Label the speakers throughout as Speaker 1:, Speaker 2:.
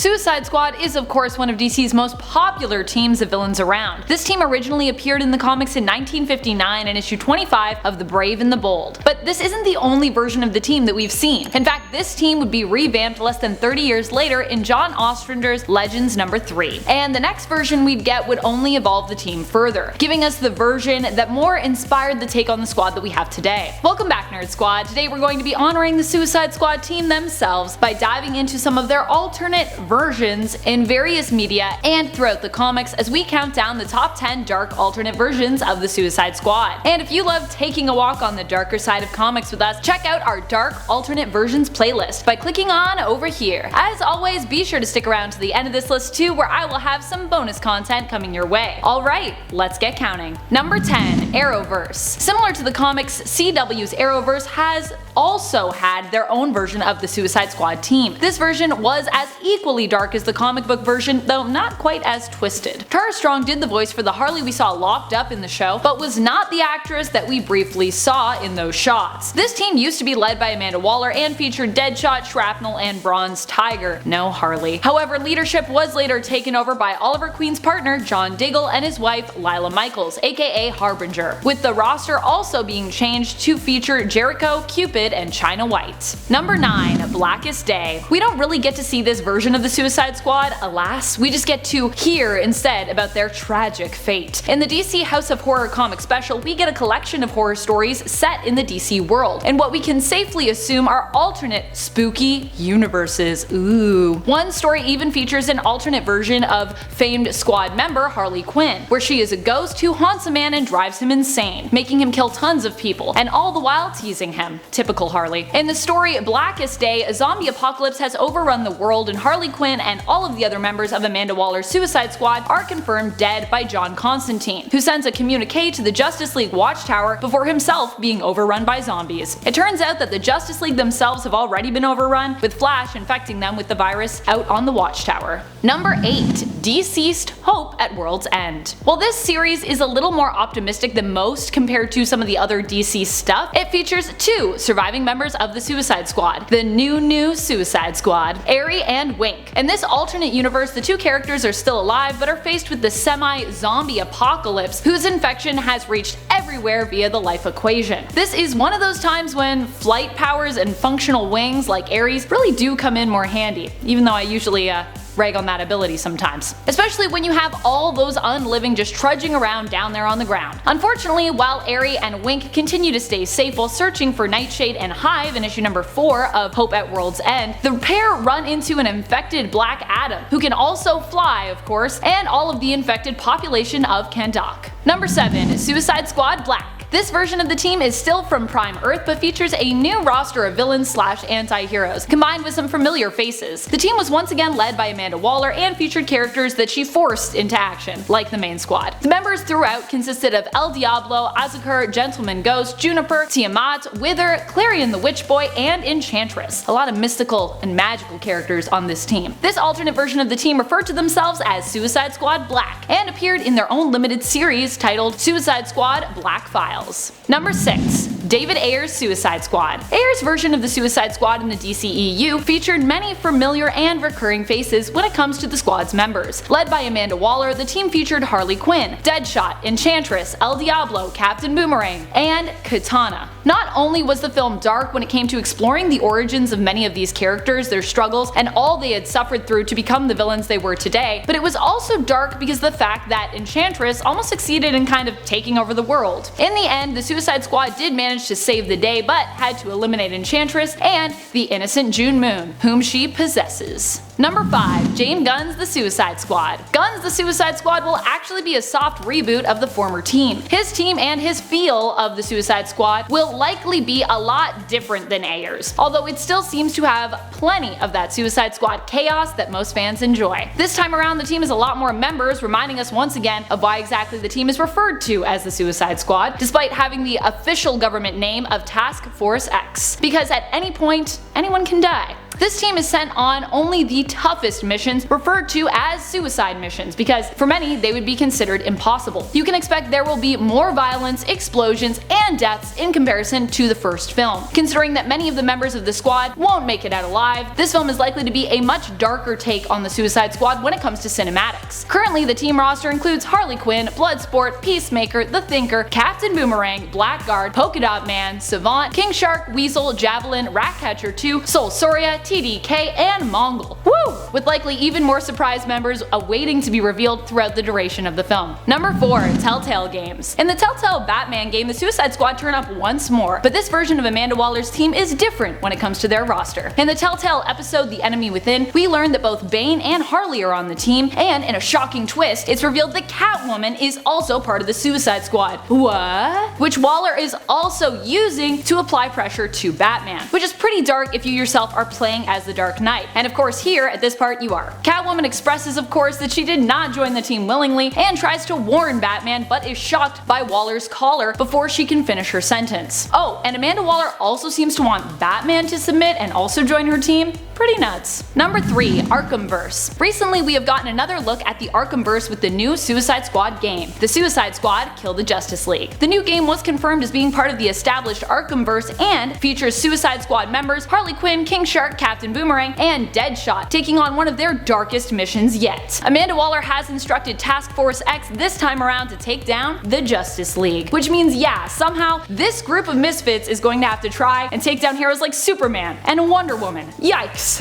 Speaker 1: Suicide Squad is of course one of DC's most popular teams of villains around. This team originally appeared in the comics in 1959 in issue 25 of The Brave and the Bold. But this isn't the only version of the team that we've seen. In fact, this team would be revamped less than 30 years later in John Ostrander's Legends number 3. And the next version we'd get would only evolve the team further, giving us the version that more inspired the take on the squad that we have today. Welcome back, Nerd Squad. Today we're going to be honoring the Suicide Squad team themselves by diving into some of their alternate versions in various media and throughout the comics as we count down the top 10 dark alternate versions of the Suicide Squad. And if you love taking a walk on the darker side of comics with us, check out our Dark Alternate Versions playlist by clicking on over here. As always, be sure to stick around to the end of this list too, where I will have some bonus content coming your way. Alright, let's get counting. Number 10. ARROWVERSE. Similar to the comics, CW's ARROWVERSE has also had their own version of the Suicide Squad team. This version was as equally dark as the comic book version, though not quite as twisted. Tara Strong did the voice for the Harley we saw locked up in the show, but was not the actress that we briefly saw in those shots. This team used to be led by Amanda Waller and featured Deadshot, Shrapnel, and Bronze Tiger. No Harley. However, leadership was later taken over by Oliver Queen's partner John Diggle and his wife Lila Michaels, aka Harbinger, with the roster also being changed to feature Jericho, Cupid, and China White. Number 9. Blackest Day. We don't really get to see this version of the Suicide Squad, alas. We just get to hear instead about their tragic fate. In the DC House of Horror comic special, we get a collection of horror stories set in the DC world, and what we can safely assume are alternate spooky universes. Ooh. One story even features an alternate version of famed squad member Harley Quinn, where she is a ghost who haunts a man and drives him insane, making him kill tons of people, and all the while teasing him. Typical Harley. In the story Blackest Day, a zombie apocalypse has overrun the world, and Harley Quinn and all of the other members of Amanda Waller's Suicide Squad are confirmed dead by John Constantine, who sends a communique to the Justice League Watchtower before himself being overrun by zombies. It turns out that the Justice League themselves have already been overrun, with Flash infecting them with the virus out on the Watchtower. Number 8. Deceased Hope at World's End. While this series is a little more optimistic than most compared to some of the other DC stuff, it features two surviving members of the Suicide Squad, the new Suicide Squad, Aerie and Wink. In this alternate universe, the two characters are still alive but are faced with the semi-zombie apocalypse whose infection has reached everywhere via the life equation. This is one of those times when flight powers and functional wings like Aerie's really do come in more handy, even though I usually rag on that ability sometimes. Especially when you have all those unliving just trudging around down there on the ground. Unfortunately, while Aerie and Wink continue to stay safe while searching for Nightshade and Hive in issue number 4 of Hope at World's End, the pair run into an infected Black Adam, who can also fly of course, and all of the infected population of Kahndaq. Number 7. Suicide Squad Black. This version of the team is still from Prime Earth but features a new roster of villains slash anti-heroes, combined with some familiar faces. The team was once again led by Amanda Waller and featured characters that she forced into action, like the main squad. The members throughout consisted of El Diablo, Azucar, Gentleman Ghost, Juniper, Tiamat, Wither, Clarion the Witch Boy, and Enchantress. A lot of mystical and magical characters on this team. This alternate version of the team referred to themselves as Suicide Squad Black, and appeared in their own limited series titled Suicide Squad Black Files. Number 6. David Ayer's Suicide Squad. Ayer's version of the Suicide Squad in the DCEU featured many familiar and recurring faces when it comes to the squad's members. Led by Amanda Waller, the team featured Harley Quinn, Deadshot, Enchantress, El Diablo, Captain Boomerang, and Katana. Not only was the film dark when it came to exploring the origins of many of these characters, their struggles, and all they had suffered through to become the villains they were today, but it was also dark because of the fact that Enchantress almost succeeded in kind of taking over the world. In the end, the Suicide Squad did manage to save the day, but had to eliminate Enchantress and the innocent June Moon, whom she possesses. Number 5. James Gunn's The Suicide Squad. Gunn's The Suicide Squad will actually be a soft reboot of the former team. His team and his feel of the Suicide Squad will likely be a lot different than Ayers, although it still seems to have plenty of that Suicide Squad chaos that most fans enjoy. This time around, the team has a lot more members, reminding us once again of why exactly the team is referred to as the Suicide Squad, despite having the official government name of Task Force X. Because at any point, anyone can die. This team is sent on only the toughest missions, referred to as suicide missions, because for many they would be considered impossible. You can expect there will be more violence, explosions, and deaths in comparison to the first film. Considering that many of the members of the squad won't make it out alive, this film is likely to be a much darker take on the Suicide Squad when it comes to cinematics. Currently, the team roster includes Harley Quinn, Bloodsport, Peacemaker, The Thinker, Captain Boomerang, Blackguard, Polka Dot Man, Savant, King Shark, Weasel, Javelin, Ratcatcher 2, Soul Soria, TDK, and Mongol. Woo! With likely even more surprise members awaiting to be revealed throughout the duration of the film. Number 4. Telltale games. In the Telltale Batman game, the Suicide Squad turn up once more, but this version of Amanda Waller's team is different when it comes to their roster. In the Telltale episode The Enemy Within, we learn that both Bane and Harley are on the team, and in a shocking twist, it's revealed that Catwoman is also part of the Suicide Squad. What? Which Waller is also using to apply pressure to Batman, which is pretty dark if you yourself are playing as the Dark Knight. And of course here, at this part, you are. Catwoman expresses, of course, that she did not join the team willingly and tries to warn Batman, but is shocked by Waller's collar before she can finish her sentence. Oh, and Amanda Waller also seems to want Batman to submit and also join her team. Pretty nuts. Number 3. ARKHAMVERSE. Recently we have gotten another look at the ARKHAMVERSE with the new Suicide Squad game. The Suicide Squad Kill the Justice League. The new game was confirmed as being part of the established ARKHAMVERSE and features Suicide Squad members Harley Quinn, King Shark, Captain Boomerang, and Deadshot, taking on one of their darkest missions yet. Amanda Waller has instructed Task Force X this time around to take down the Justice League, which means yeah, somehow this group of misfits is going to have to try and take down heroes like Superman and Wonder Woman. Yikes.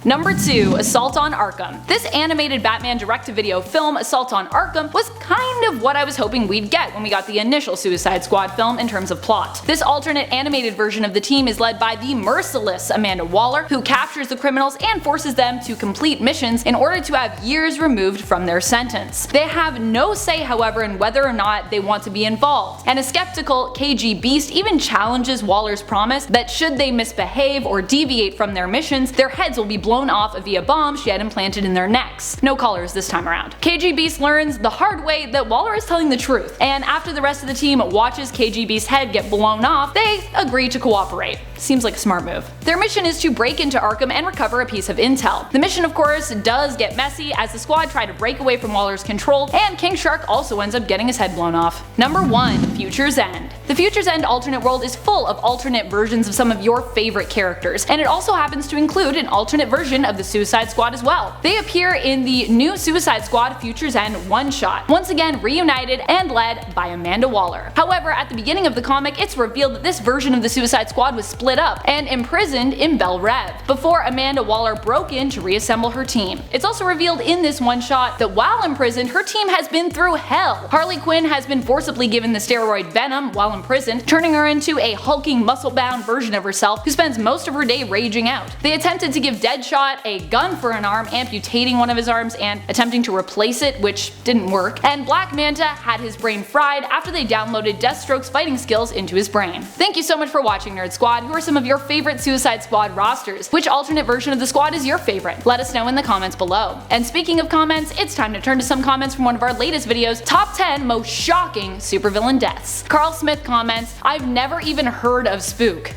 Speaker 1: Number 2. Assault on Arkham. This animated Batman direct-to-video film, Assault on Arkham, was kind of what I was hoping we'd get when we got the initial Suicide Squad film in terms of plot. This alternate animated version of the team is led by the merciless Amanda Waller, who captures the criminals and forces them to complete missions in order to have years removed from their sentence. They have no say, however, in whether or not they want to be involved, and a skeptical KG Beast even challenges Waller's promise that should they misbehave or deviate from their missions, their heads will be blown off via bombs she had implanted in their necks. No collars this time around. KG Beast learns the hard way that Waller is telling the truth, and after the rest of the team watches KG Beast's head get blown off, they agree to cooperate. Seems like a smart move. Their mission is to break into Arkham and recover a piece of intel. The mission, of course, does get messy as the squad try to break away from Waller's control, and King Shark also ends up getting his head blown off. Number 1. Future's End. The Future's End alternate world is full of alternate versions of some of your favorite characters, and it also happens to include an alternate version of the Suicide Squad as well. They appear in the new Suicide Squad Future's End one-shot, once again reunited and led by Amanda Waller. However, at the beginning of the comic, it's revealed that this version of the Suicide Squad was split up and imprisoned in Bel Rev, before Amanda Waller broke in to reassemble her team. It's also revealed in this one-shot that while imprisoned, her team has been through hell. Harley Quinn has been forcibly given the steroid Venom while imprisoned, turning her into a hulking, muscle-bound version of herself who spends most of her day raging out. They attempted to give Deadshot a gun for an arm, amputating one of his arms and attempting to replace it, which didn't work, and Black Manta had his brain fried after they downloaded Deathstroke's fighting skills into his brain. Thank you so much for watching, Nerd Squad. Who are some of your favorite Suicide Squad rosters? Which alternate version of the squad is your favorite? Let us know in the comments below. And speaking of comments, it's time to turn to some comments from one of our latest videos, Top 10 Most Shocking Supervillain Deaths. Carl Smith comments, "I've never even heard of Spook."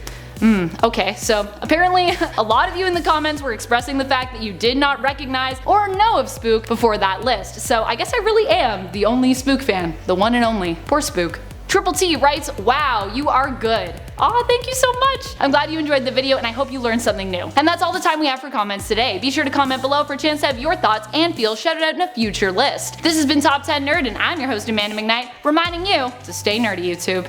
Speaker 1: Okay, so apparently a lot of you in the comments were expressing the fact that you did not recognize or know of Spook before that list, so I guess I really am the only Spook fan, the one and only. Poor Spook. Triple T writes, "Wow, you are good." Aw, thank you so much! I'm glad you enjoyed the video and I hope you learned something new. And that's all the time we have for comments today. Be sure to comment below for a chance to have your thoughts and feel shouted out in a future list. This has been Top 10 Nerd and I'm your host Amanda McKnight, reminding you to stay nerdy, YouTube.